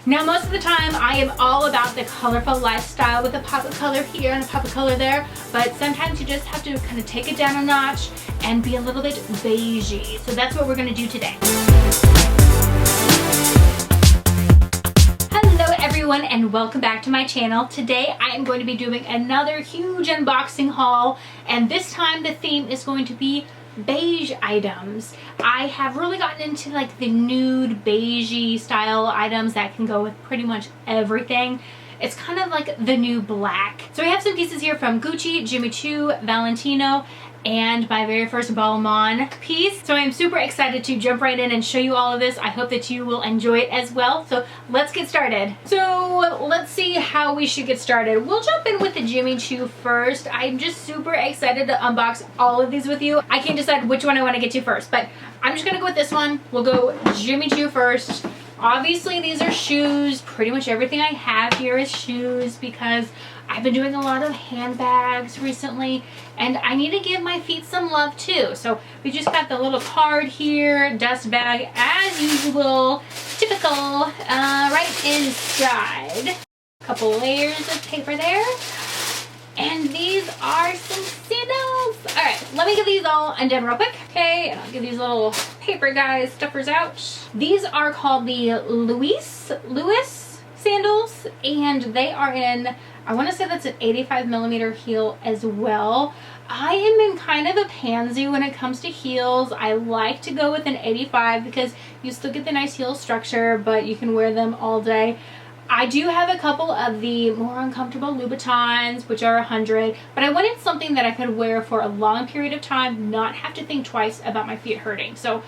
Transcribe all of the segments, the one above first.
Now, most of the time, I am all about the colorful lifestyle with a pop of color here and a pop of color there, but sometimes you just have to kind of take it down a notch and be a little bit beigey. So that's what we're gonna do today. Hello everyone and welcome back to my channel. Today I am going to be doing another huge unboxing haul, and this time the theme is going to be beige items. I have really gotten into like the nude beigey style items that can go with pretty much everything. It's kind of like the new black. So I have some pieces here from Gucci, Jimmy Choo, Valentino, and my very first Balmain piece. So I'm super excited to jump right in and show you all of this. I hope that you will enjoy it as well. So let's get started. So let's see how we should get started. We'll jump in with the Jimmy Choo first. I'm just super excited to unbox all of these with you. I can't decide which one I want to get to first, but I'm just gonna go with this one. We'll go Jimmy Choo first. Obviously these are shoes. Pretty much everything I have here is shoes because I've been doing a lot of handbags recently and I need to give my feet some love too. So we just got the little card here, dust bag as usual, typical, right inside. A couple layers of paper there. And these are some sandals. All right, let me get these all undone real quick. Okay, and I'll get these little paper guys, stuffers out. These are called the Louis sandals, and they are in, I want to say that's an 85mm heel as well. I am in kind of a pansy when it comes to heels. I like to go with an 85 because you still get the nice heel structure, but you can wear them all day. I do have a couple of the more uncomfortable Louboutins, which are 100, but I wanted something that I could wear for a long period of time, not have to think twice about my feet hurting. So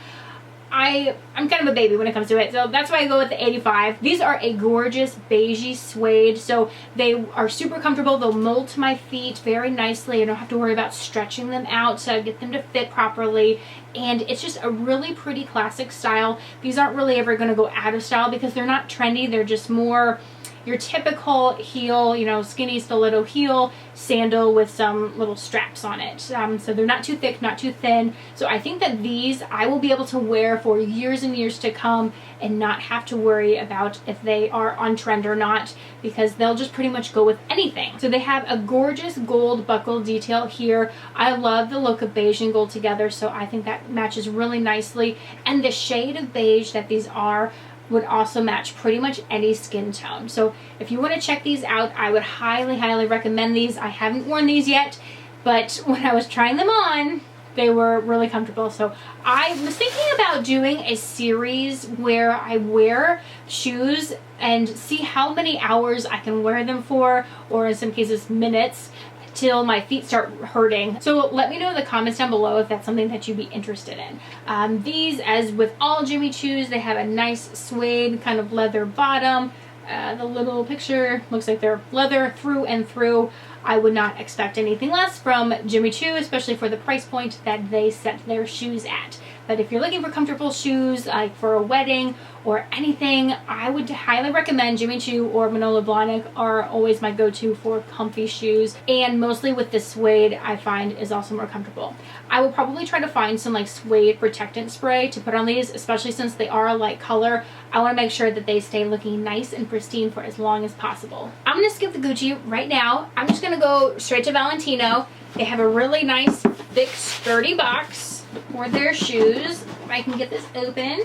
I'm kind of a baby when it comes to it, so that's why I go with the 85. These are a gorgeous beigey suede, so they are super comfortable. They'll mold to my feet very nicely. I don't have to worry about stretching them out to get them to fit properly, and it's just a really pretty classic style. These aren't really ever going to go out of style because they're not trendy. They're just more your typical heel, you know, skinny stiletto heel sandal with some little straps on it. So they're not too thick, not too thin. So I think that these I will be able to wear for years and years to come and not have to worry about if they are on trend or not, because they'll just pretty much go with anything. So they have a gorgeous gold buckle detail here. I love the look of beige and gold together, so I think that matches really nicely. And the shade of beige that these are would also match pretty much any skin tone. So if you want to check these out, I would highly recommend these. I haven't worn these yet, but when I was trying them on, they were really comfortable. So I was thinking about doing a series where I wear shoes and see how many hours I can wear them for, or in some cases minutes, till my feet start hurting. So let me know in the comments down below if that's something that you'd be interested in. These, as with all Jimmy Choos, they have a nice suede kind of leather bottom. The little picture looks like they're leather through and through. I would not expect anything less from Jimmy Choo, especially for the price point that they set their shoes at. But if you're looking for comfortable shoes, like for a wedding or anything, I would highly recommend Jimmy Choo or Manolo Blahnik are always my go-to for comfy shoes. And mostly with the suede, I find is also more comfortable. I will probably try to find some like suede protectant spray to put on these, especially since they are a light color. I want to make sure that they stay looking nice and pristine for as long as possible. I'm going to skip the Gucci right now. I'm just going to go straight to Valentino. They have a really nice, thick, sturdy box for their shoes. If I can get this open.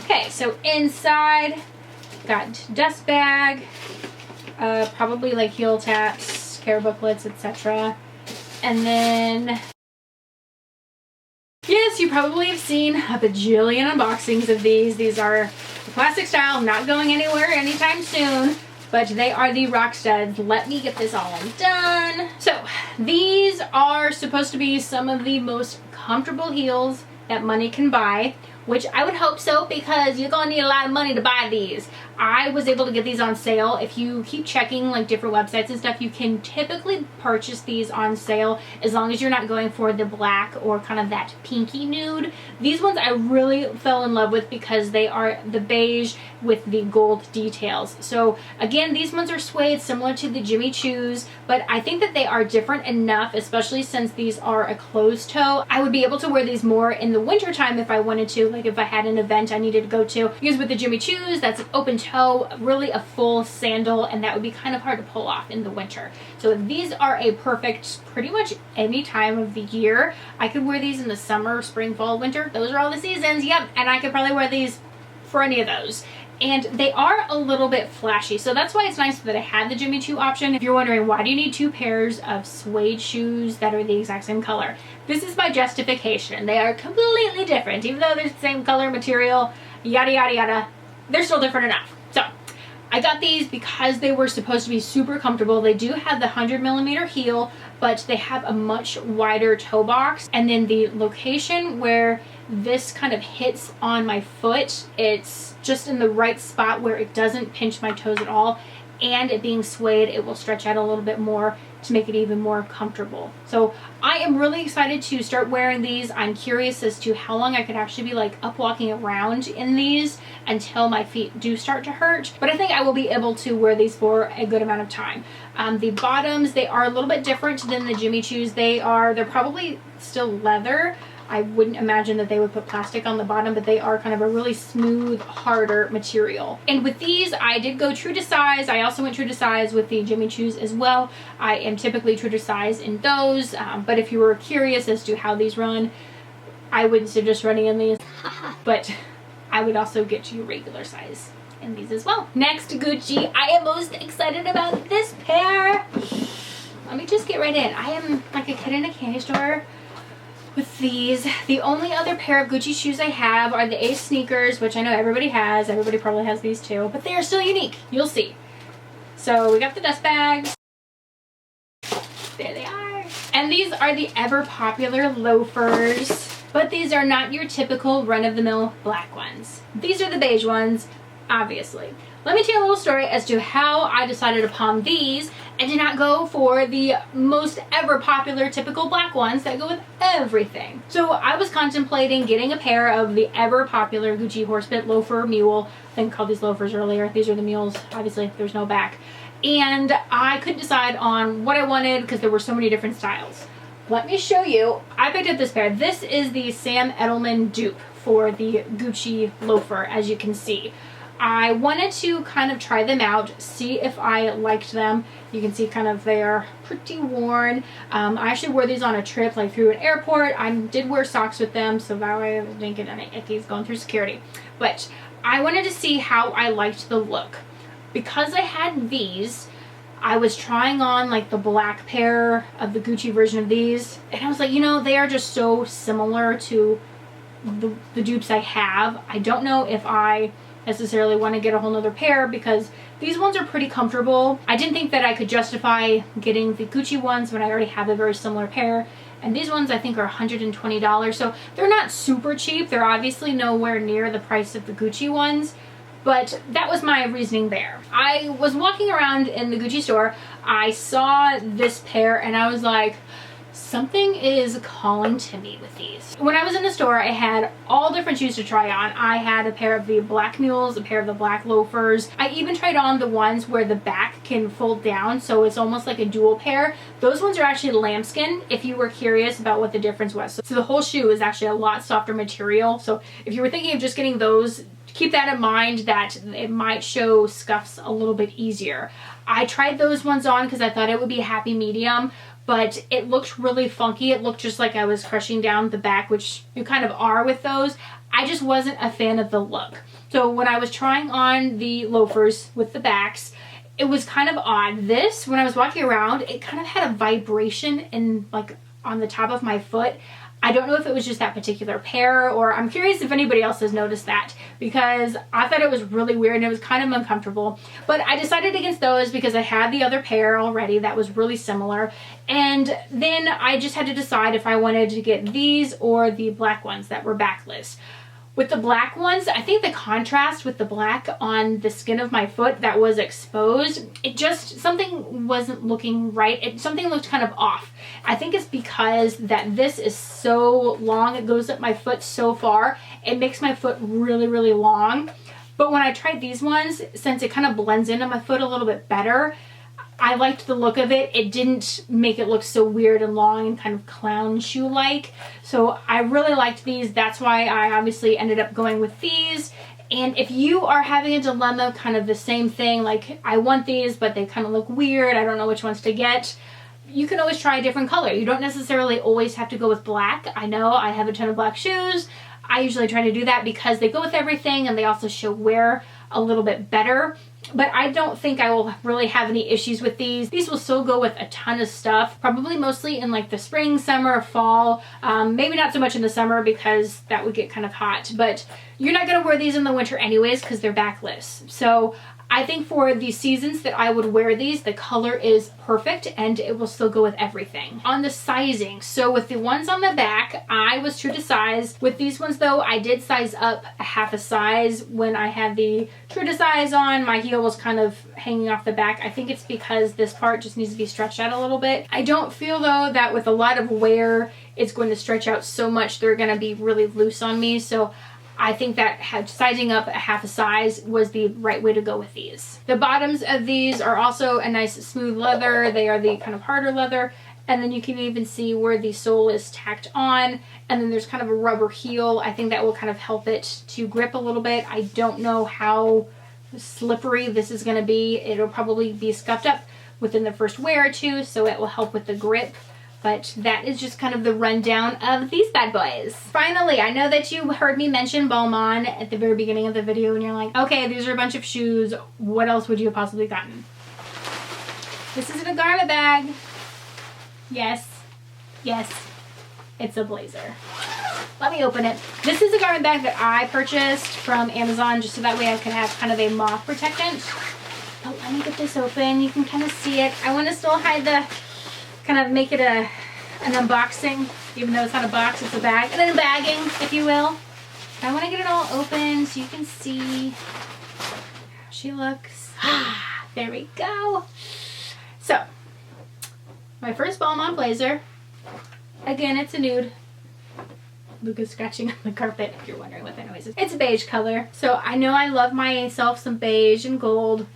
Okay, so inside, got dust bag, probably like heel taps, care booklets, etc. And then, yes, you probably have seen a bajillion unboxings of these. These are the classic style, not going anywhere anytime soon, but they are the rock studs. Let me get this all undone. So these are supposed to be some of the most comfortable heels that money can buy, which I would hope so, because you're gonna need a lot of money to buy these. I was able to get these on sale. If you keep checking like different websites and stuff, you can typically purchase these on sale as long as you're not going for the black or kind of that pinky nude. These ones I really fell in love with because they are the beige with the gold details. So again, these ones are suede, similar to the Jimmy Choos, but I think that they are different enough, especially since these are a closed toe. I would be able to wear these more in the winter time if I wanted to, like if I had an event I needed to go to. Because with the Jimmy Choos, that's an open toe toe, really a full sandal, and that would be kind of hard to pull off in the winter. So these are a perfect, pretty much any time of the year. I could wear these in the summer, spring, fall, winter. Those are all the seasons. Yep, and I could probably wear these for any of those. And they are a little bit flashy, so that's why it's nice that I had the Jimmy Choo option. If you're wondering, why do you need two pairs of suede shoes that are the exact same color? This is my justification. They are completely different. Even though they're the same color, material, yada yada yada, they're still different enough. So I got these because they were supposed to be super comfortable. They do have the 100mm heel, but they have a much wider toe box. And then the location where this kind of hits on my foot, it's just in the right spot where it doesn't pinch my toes at all. And it being suede, it will stretch out a little bit more to make it even more comfortable. So I am really excited to start wearing these. I'm curious as to how long I could actually be like up walking around in these until my feet do start to hurt. But I think I will be able to wear these for a good amount of time. The bottoms, they are a little bit different than the Jimmy Choos. They're probably still leather. I wouldn't imagine that they would put plastic on the bottom, but they are kind of a really smooth, harder material. And with these, I did go true to size. I also went true to size with the Jimmy Choos as well. I am typically true to size in those, but if you were curious as to how these run, I wouldn't suggest running in these, but I would also get you regular size in these as well. Next, Gucci. I am most excited about this pair. Let me just get right in. I am like a kid in a candy store with these. The only other pair of Gucci shoes I have are the Ace sneakers, which I know everybody has. Everybody probably has these too, but they are still unique. You'll see. So we got the dust bags. There they are. And these are the ever popular loafers, but these are not your typical run-of-the-mill black ones. These are the beige ones, obviously. Let me tell you a little story as to how I decided upon these and did not go for the most ever popular typical black ones that go with everything. So I was contemplating getting a pair of the ever popular Gucci Horsebit loafer mule. I think I called these loafers earlier. These are the mules. Obviously, there's no back. And I couldn't decide on what I wanted because there were so many different styles. Let me show you. I picked up this pair. This is the Sam Edelman dupe for the Gucci loafer, as you can see. I wanted to kind of try them out, see if I liked them. You can see kind of they are pretty worn. I actually wore these on a trip, like through an airport. I did wear socks with them, so that way I didn't get any ickies going through security. But I wanted to see how I liked the look. Because I had these, I was trying on like the black pair of the Gucci version of these, and I was like, you know, they are just so similar to the dupes I have. I don't know if I necessarily want to get a whole nother pair because these ones are pretty comfortable. I didn't think that I could justify getting the Gucci ones when I already have a very similar pair. And these ones I think are $120, so they're not super cheap. They're obviously nowhere near the price of the Gucci ones, but that was my reasoning there. I was walking around in the Gucci store. I saw this pair and I was like, something is calling to me with these. When I was in the store, I had all different shoes to try on. I had a pair of the black mules, a pair of the black loafers. I even tried on the ones where the back can fold down, so it's almost like a dual pair. Those ones are actually lambskin, if you were curious about what the difference was. So the whole shoe is actually a lot softer material. So if you were thinking of just getting those, keep that in mind that it might show scuffs a little bit easier. I tried those ones on because I thought it would be a happy medium, but it looked really funky. It looked just like I was crushing down the back, which you kind of are with those. I just wasn't a fan of the look. So when I was trying on the loafers with the backs, it was kind of odd. This, when I was walking around, it kind of had a vibration in like on the top of my foot. I don't know if it was just that particular pair, or I'm curious if anybody else has noticed that, because I thought it was really weird and it was kind of uncomfortable. But I decided against those because I had the other pair already that was really similar. And then I just had to decide if I wanted to get these or the black ones that were backless. With the black ones, I think the contrast with the black on the skin of my foot that was exposed, it just, something wasn't looking right. Something looked kind of off. I think it's because that this is so long, it goes up my foot so far, it makes my foot really, really long. But when I tried these ones, since it kind of blends into my foot a little bit better, I liked the look of it. It didn't make it look so weird and long and kind of clown shoe-like. So I really liked these. That's why I obviously ended up going with these. And if you are having a dilemma, kind of the same thing, like I want these, but they kind of look weird, I don't know which ones to get, you can always try a different color. You don't necessarily always have to go with black. I know I have a ton of black shoes. I usually try to do that because they go with everything and they also show wear a little bit better. But I don't think I will really have any issues with these. These will still go with a ton of stuff, probably mostly in like the spring, summer, fall. Maybe not so much in the summer because that would get kind of hot, but you're not gonna wear these in the winter anyways because they're backless. So I think for the seasons that I would wear these, the color is perfect and it will still go with everything. On the sizing, so with the ones on the back, I was true to size. With these ones though, I did size up a half a size. When I had the true to size on, my heel was kind of hanging off the back. I think it's because this part just needs to be stretched out a little bit. I don't feel though that with a lot of wear, it's going to stretch out so much they're gonna be really loose on me. So I think that sizing up a half a size was the right way to go with these. The bottoms of these are also a nice smooth leather. They are the kind of harder leather. And then you can even see where the sole is tacked on. And then there's kind of a rubber heel. I think that will kind of help it to grip a little bit. I don't know how slippery this is going to be. It'll probably be scuffed up within the first wear or two, so it will help with the grip. But that is just kind of the rundown of these bad boys. Finally, I know that you heard me mention Balmain at the very beginning of the video and you're like, okay, these are a bunch of shoes. What else would you have possibly gotten? This is a garment bag. Yes, yes, it's a blazer. Let me open it. This is a garment bag that I purchased from Amazon just so that way I can have kind of a moth protectant. But let me get this open. You can kind of see it. I want to still hide the, kind of make it an unboxing, even though it's not a box, it's a bag. And then bagging, if you will. I want to get it all open so you can see how she looks. There we go. So, my first Balmain blazer. Again, it's a nude. Luca's scratching on the carpet, if you're wondering what that noise is. It's a beige color. So I know I love myself some beige and gold,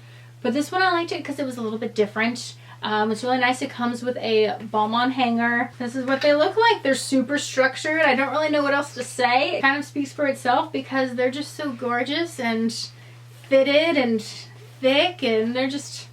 but this one I liked it because it was a little bit different. It's really nice. It comes with a Balmain hanger. This is what they look like. They're super structured. I don't really know what else to say. It kind of speaks for itself because they're just so gorgeous and fitted and thick, and they're just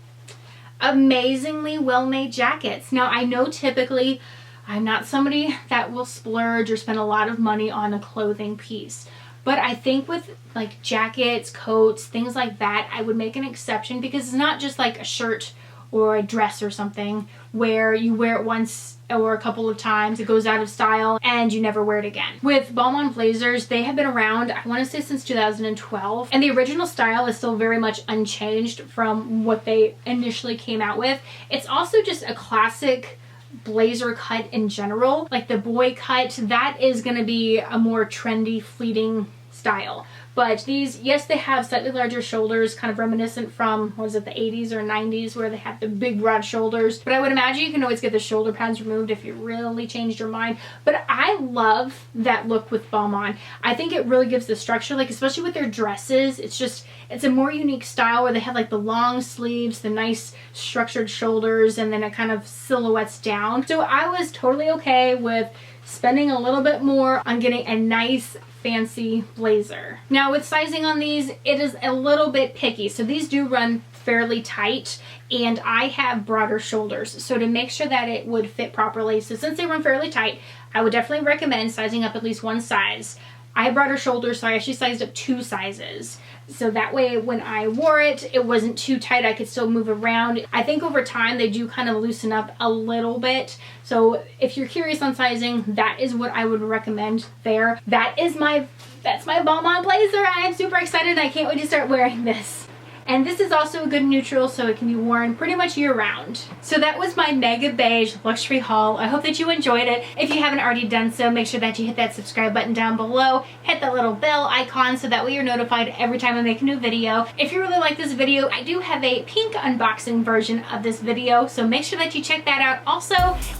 amazingly well-made jackets. Now, I know typically I'm not somebody that will splurge or spend a lot of money on a clothing piece. But I think with like jackets, coats, things like that, I would make an exception because it's not just like a shirt or a dress or something where you wear it once or a couple of times, it goes out of style, and you never wear it again. With Balmain blazers, they have been around, I want to say since 2012, and the original style is still very much unchanged from what they initially came out with. It's also just a classic blazer cut in general. Like the boy cut, that is going to be a more trendy, fleeting style. But these, yes, they have slightly larger shoulders, kind of reminiscent from, what was it, the 80s or 90s, where they have the big broad shoulders. But I would imagine you can always get the shoulder pads removed if you really changed your mind. But I love that look with Balmain. I think it really gives the structure, like especially with their dresses, it's a more unique style where they have like the long sleeves, the nice structured shoulders, and then it kind of silhouettes down. So I was totally okay with spending a little bit more on getting a nice fancy blazer. Now with sizing on these, it is a little bit picky. So these do run fairly tight and I have broader shoulders. So to make sure that it would fit properly, so since they run fairly tight, I would definitely recommend sizing up at least one size. I have broader shoulders, so I actually sized up 2 sizes. So that way when I wore it, it wasn't too tight. I could still move around. I think over time they do kind of loosen up a little bit. So if you're curious on sizing, that is what I would recommend there. That's my Balmain blazer. I am super excited. I can't wait to start wearing this. And this is also a good neutral, so it can be worn pretty much year round. So that was my mega beige luxury haul. I hope that you enjoyed it. If you haven't already done so, make sure that you hit that subscribe button down below. Hit the little bell icon so that way you're notified every time I make a new video. If you really like this video, I do have a pink unboxing version of this video, so make sure that you check that out also.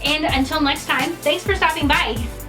And until next time, thanks for stopping by.